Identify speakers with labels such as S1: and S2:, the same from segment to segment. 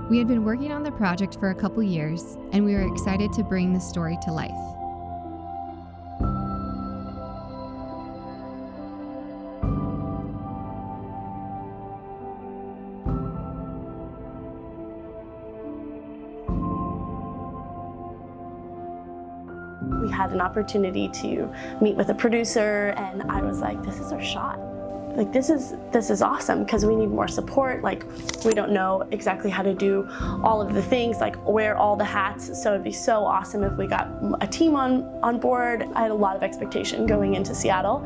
S1: We had been working on the project for a couple years, and we were excited to bring the story to life.
S2: We had an opportunity to meet with a producer, and I was like, this is our shot. Like, this is awesome, because we need more support. Like, we don't know exactly how to do all of the things, like wear all the hats, so it'd be so awesome if we got a team on board. I had a lot of expectation going into Seattle.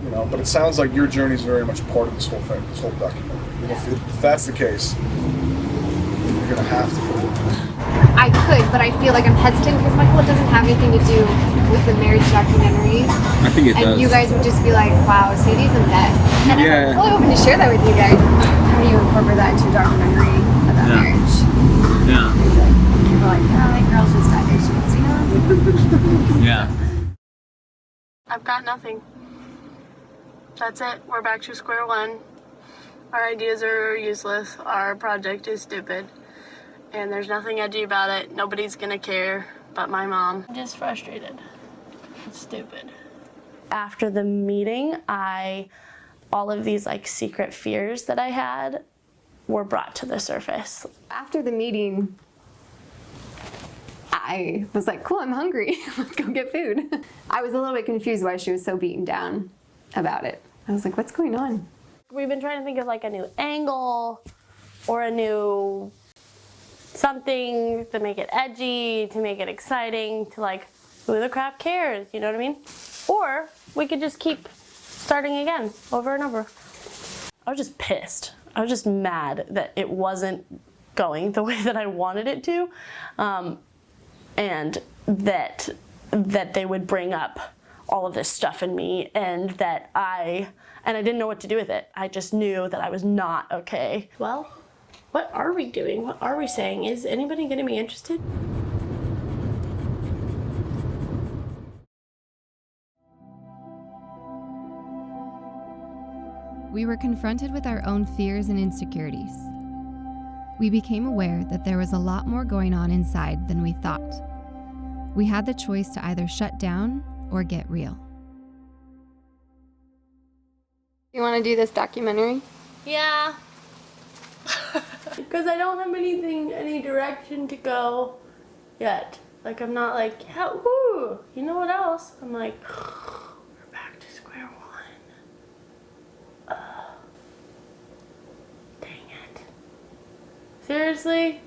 S3: You know, but it sounds like your journey is very much a part of this whole thing, this whole documentary. And if that's the case, you're gonna have to go.
S4: I could, but I feel like I'm hesitant because Michael, it doesn't have anything to do with the marriage documentary.
S5: I think it does.
S4: And you guys would just be like, wow, Sadie's a mess. And
S5: Yeah.
S4: I'm really hoping to share that with you guys. How do you incorporate that into a documentary about marriage?
S5: Yeah.
S4: People are like, oh, that girl's just got issues, you know?
S5: Yeah.
S2: I've got nothing. That's it. We're back to square one. Our ideas are useless. Our project is stupid. And there's nothing edgy about it. Nobody's gonna care but my mom. I'm just frustrated. It's stupid. After the meeting, all of these like secret fears that I had were brought to the surface.
S4: After the meeting, I was like, cool, I'm hungry. Let's go get food. I was a little bit confused why she was so beaten down about it. I was like, what's going on?
S2: We've been trying to think of like a new angle or a new something to make it edgy, to make it exciting, to like, who the crap cares, you know what I mean? Or we could just keep starting again, over and over. I was just pissed. I was just mad that it wasn't going the way that I wanted it to, and that they would bring up all of this stuff in me, and that I didn't know what to do with it. I just knew that I was not okay. Well, what are we doing? What are we saying? Is anybody gonna be interested?
S1: We were confronted with our own fears and insecurities. We became aware that there was a lot more going on inside than we thought. We had the choice to either shut down or get real.
S4: You want to do this documentary?
S2: Yeah. Because I don't have any direction to go yet. Like, I'm not like, yeah, woo, you know what else? I'm like, we're back to square one. Dang it. Seriously?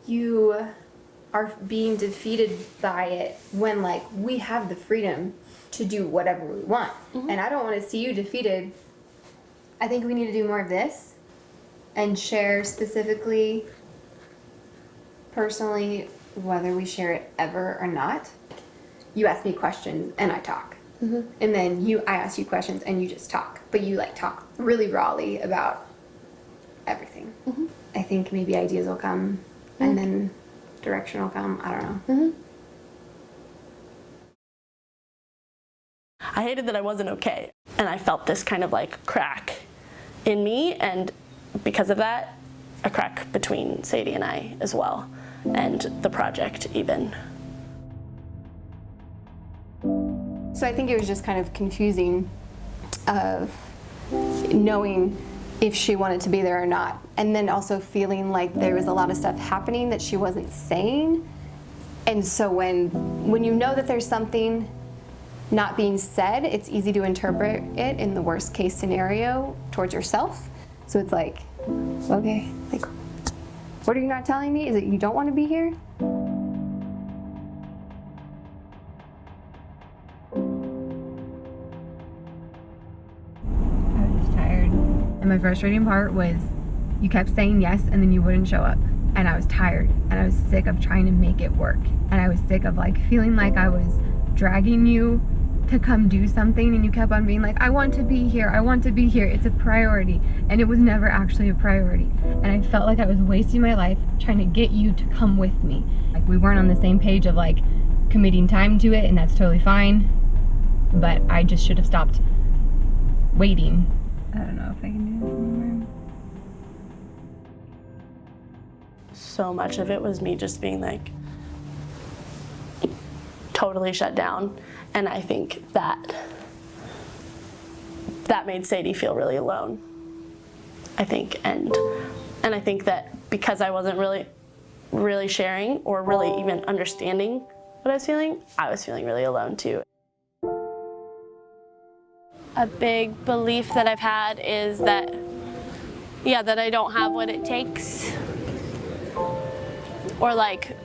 S4: You are being defeated by it when, like, we have the freedom to do whatever we want. Mm-hmm. And I don't want to see you defeated. I think we need to do more of this and share specifically, personally, whether we share it ever or not. You ask me questions and I talk. Mm-hmm. And then I ask you questions and you just talk. But you like talk really rawly about everything. Mm-hmm. I think maybe ideas will come and then direction will come. I don't know. Mm-hmm.
S2: I hated that I wasn't okay. And I felt this kind of like crack in me, and because of that, a crack between Sadie and I as well, and the project even.
S4: So I think it was just kind of confusing of knowing if she wanted to be there or not, and then also feeling like there was a lot of stuff happening that she wasn't saying. And so when you know that there's something not being said, it's easy to interpret it in the worst case scenario towards yourself. So it's like, okay, like, what are you not telling me? Is it you don't want to be here?
S1: I was just tired. And my frustrating part was you kept saying yes and then you wouldn't show up. And I was tired and I was sick of trying to make it work. And I was sick of like feeling like I was dragging you to come do something, and you kept on being like, I want to be here, I want to be here, it's a priority, and it was never actually a priority. And I felt like I was wasting my life trying to get you to come with me. Like, we weren't on the same page of like committing time to it, and that's totally fine. But I just should have stopped waiting. I don't know if I can do this anymore.
S2: So much of it was me just being like totally shut down, and I think that made Sadie feel really alone. I think, and I think that because I wasn't really sharing or really even understanding what I was feeling really alone too. A big belief that I've had is that, that I don't have what it takes, or like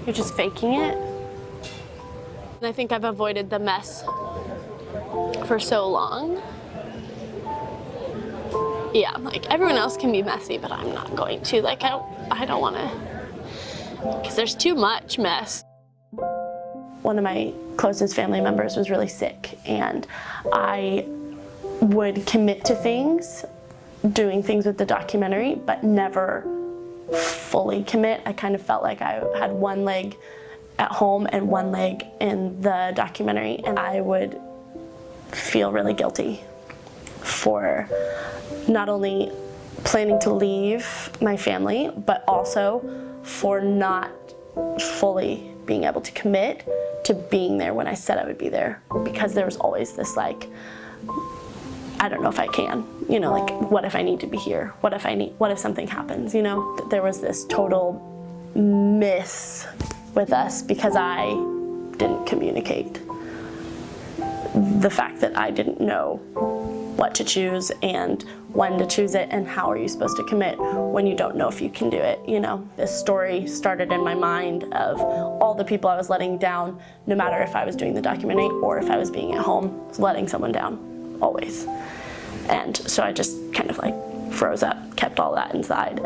S2: you're just faking it. And I think I've avoided the mess for so long. Yeah, like everyone else can be messy, but I'm not going to. Like I don't want to, because there's too much mess. One of my closest family members was really sick, and I would commit to things, doing things with the documentary, but never fully commit. I kind of felt like I had one leg at home and one leg in the documentary, and I would feel really guilty for not only planning to leave my family, but also for not fully being able to commit to being there when I said I would be there, because there was always this like, I don't know if I can, like what if I need to be here? What if something happens, There was this total miss with us because I didn't communicate the fact that I didn't know what to choose and when to choose it, and how are you supposed to commit when you don't know if you can do it, This story started in my mind of all the people I was letting down, no matter if I was doing the documentary or if I was being at home, letting someone down, always. And so I just kind of like froze up, kept all that inside.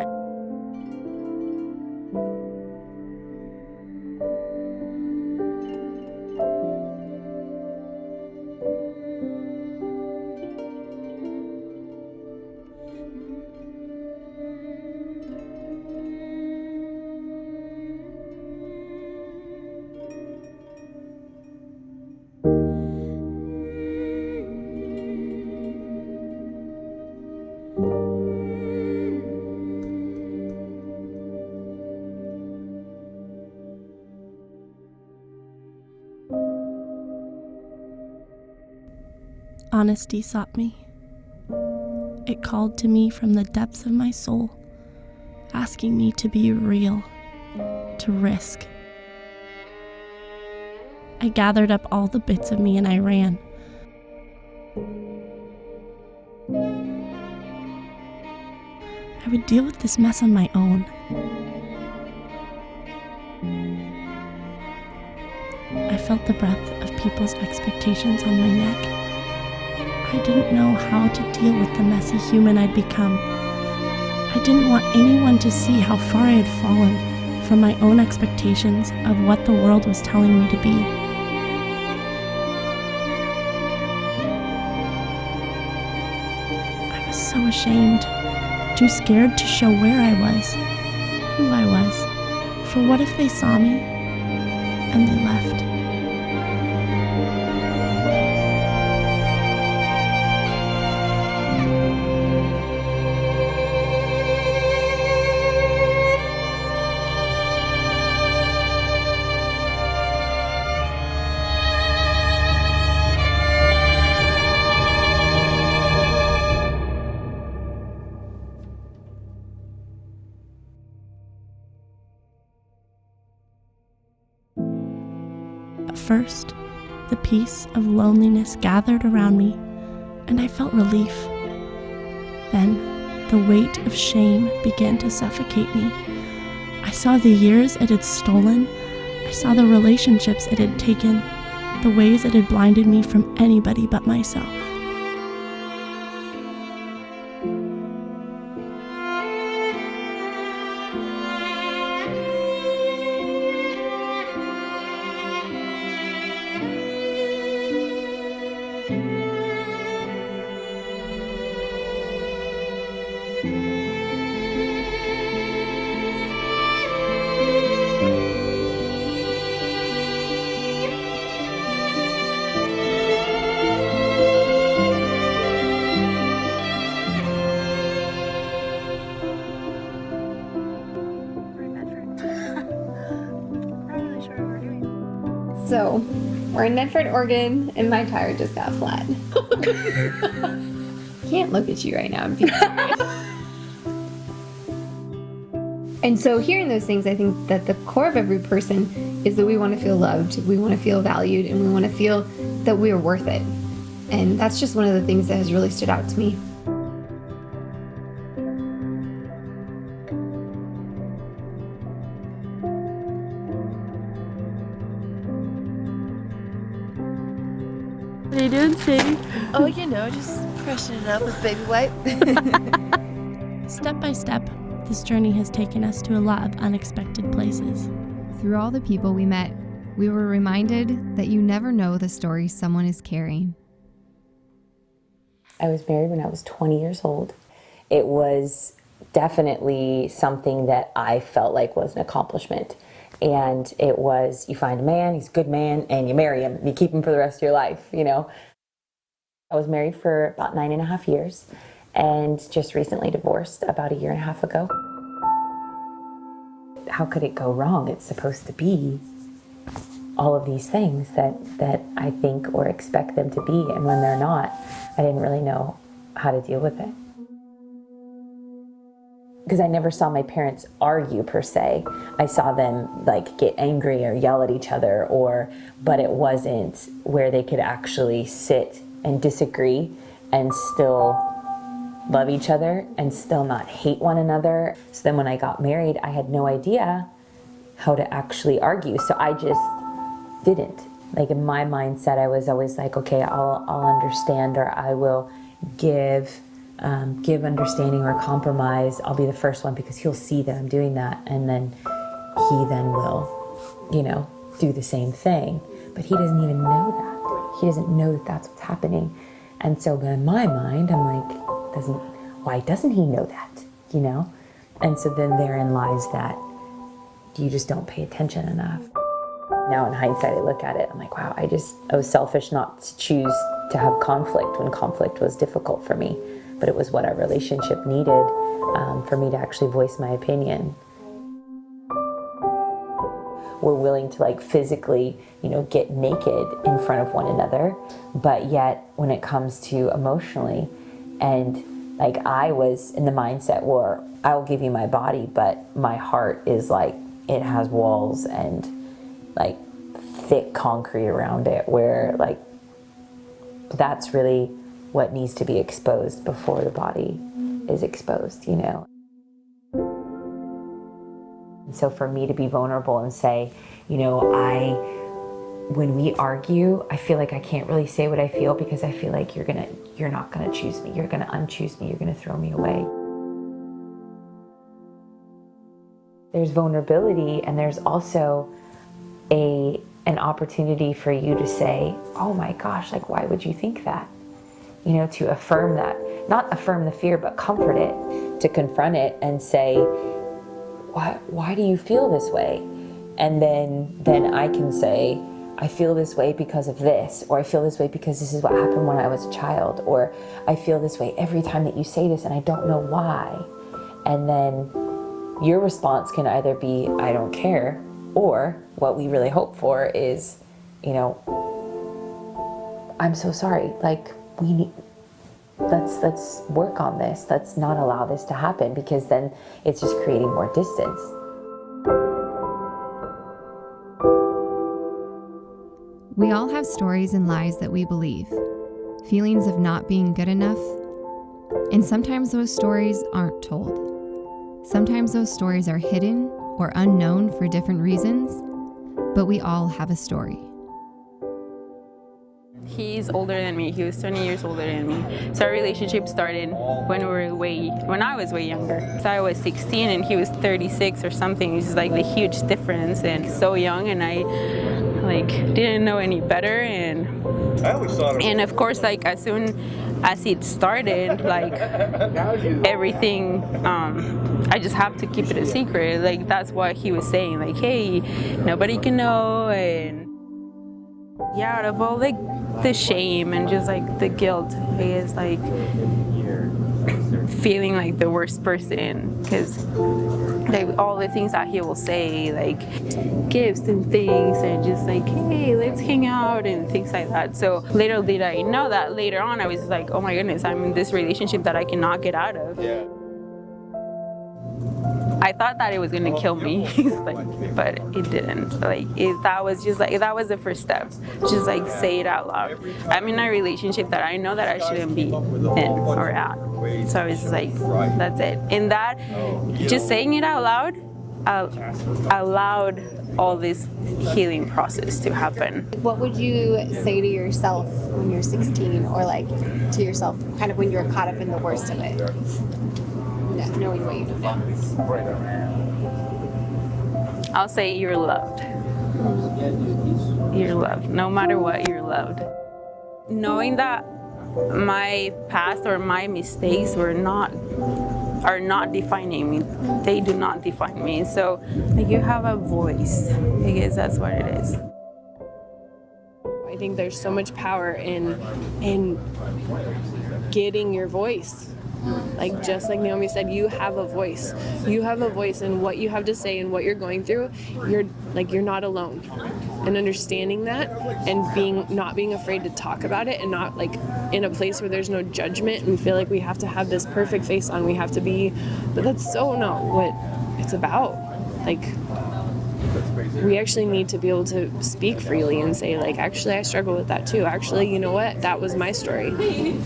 S5: Honesty sought me. It called to me from the depths of my soul, asking me to be real, to risk. I gathered up all the bits of me and I ran. I would deal with this mess on my own. I felt the breath of people's expectations on my neck. I didn't know how to deal with the messy human I'd become. I didn't want anyone to see how far I had fallen from my own expectations of what the world was telling me to be. I was so ashamed, too scared to show where I was, who I was, for what if they saw me and they left? First, the peace of loneliness gathered around me, and I felt relief. Then, the weight of shame began to suffocate me. I saw the years it had stolen. I saw the relationships it had taken, the ways it had blinded me from anybody but myself.
S1: So, we're in Medford, Oregon, and my tire just got flat. Can't look at you right now and be serious. And so hearing those things, I think that the core of every person is that we want to feel loved, we want to feel valued, and we want to feel that we are worth it. And that's just one of the things that has really stood out to me.
S2: What are you doing, Sadie?
S6: Oh, just freshening it up with baby wipe.
S5: Step by step, this journey has taken us to a lot of unexpected places.
S1: Through all the people we met, we were reminded that you never know the story someone is carrying.
S7: I was married when I was 20 years old. It was definitely something that I felt like was an accomplishment. And it was, you find a man, he's a good man, and you marry him, and you keep him for the rest of your life, I was married for about 9.5 years and just recently divorced about 1.5 years ago. How could it go wrong? It's supposed to be all of these things that I think or expect them to be, and when they're not, I didn't really know how to deal with it. Because I never saw my parents argue per se. I saw them get angry or yell at each other, but it wasn't where they could actually sit and disagree and still love each other and still not hate one another. So then when I got married, I had no idea how to actually argue. So I just didn't. In my mindset, I was always okay, I'll understand, or I will give understanding or compromise. I'll be the first one because he'll see that I'm doing that, and then he then will, do the same thing. But he doesn't even know that. He doesn't know that that's what's happening. And so in my mind, I'm why doesn't he know that, And so then therein lies that you just don't pay attention enough. Now in hindsight, I look at it, I'm wow, I was selfish not to choose to have conflict when conflict was difficult for me. But it was what our relationship needed for me to actually voice my opinion. We're willing to physically, get naked in front of one another, but yet when it comes to emotionally, and I was in the mindset where I will give you my body, but my heart is it has walls and thick concrete around it, where that's really what needs to be exposed before the body is exposed, And so for me to be vulnerable and say, when we argue, I feel I can't really say what I feel because I feel you're not gonna choose me, you're gonna unchoose me, you're gonna throw me away. There's vulnerability, and there's also an opportunity for you to say, oh my gosh, why would you think that? To affirm that, not affirm the fear, but comfort it, to confront it and say, why do you feel this way? And then I can say, I feel this way because of this, or I feel this way because this is what happened when I was a child, or I feel this way every time that you say this and I don't know why. And then your response can either be, I don't care, or what we really hope for is, I'm so sorry, let's work on this. Let's not allow this to happen, because then it's just creating more distance.
S1: We all have stories and lies that we believe, feelings of not being good enough, and sometimes those stories aren't told. Sometimes those stories are hidden or unknown for different reasons, but we all have a story.
S8: He's older than me. He was 20 years older than me. So our relationship started when I was way younger. So I was 16 and he was 36 or something. It's just the huge difference, and so young, and I didn't know any better, and of course as soon as it started, everything, I just have to keep it a secret. That's what he was saying, hey, nobody can know, and yeah, out of all the shame and just the guilt, it's feeling like the worst person, because all the things that he will say, like gifts and things, and just like, hey, let's hang out and things like that. So little did I know that later on I was like, oh my goodness, I'm in this relationship that I cannot get out of.
S3: Yeah.
S8: I thought that it was gonna kill me, but it didn't. That was the first step. Just like say it out loud. I'm in a relationship that I know that I shouldn't be in or at. So I was just like, that's it. And that, just saying it out loud, allowed all this healing process to happen.
S4: What would you say to yourself when you're 16, or like to yourself kind of when you're caught up in the worst of it? Knowing what you know now.
S8: I'll say you're loved. You're loved. No matter what, you're loved. Knowing that my past or my mistakes are not defining me. They do not define me. So you have a voice. I guess that's what it is.
S2: I think there's so much power in getting your voice. Like, just like Naomi said, you have a voice. You have a voice in what you have to say and what you're going through. You're not alone. And understanding that and not being afraid to talk about it, and not like in a place where there's no judgment and feel like we have to have this perfect face on, we have to be, but that's so not what it's about. Like, we actually need to be able to speak freely and say, like, actually I struggle with that too. Actually, you know what? That was my story.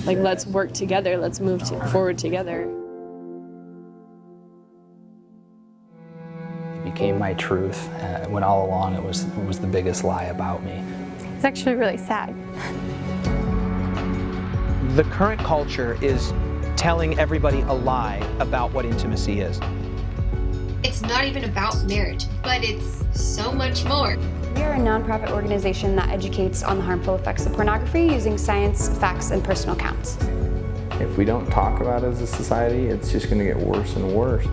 S2: Like, let's work together. Let's move forward together.
S9: It became my truth, when all along it was the biggest lie about me.
S4: It's actually really sad.
S10: The current culture is telling everybody a lie about what intimacy is.
S11: It's not even about marriage, but it's so much more.
S4: We are a nonprofit organization that educates on the harmful effects of pornography using science, facts, and personal accounts.
S12: If we don't talk about it as a society, it's just going to get worse and worse.